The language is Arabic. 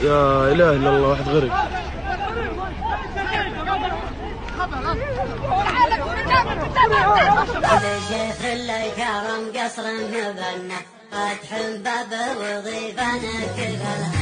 يا اله الا الله، واحد غرق. الشيخ اللي كرم قصر مبنى فتح باب وضيفان كل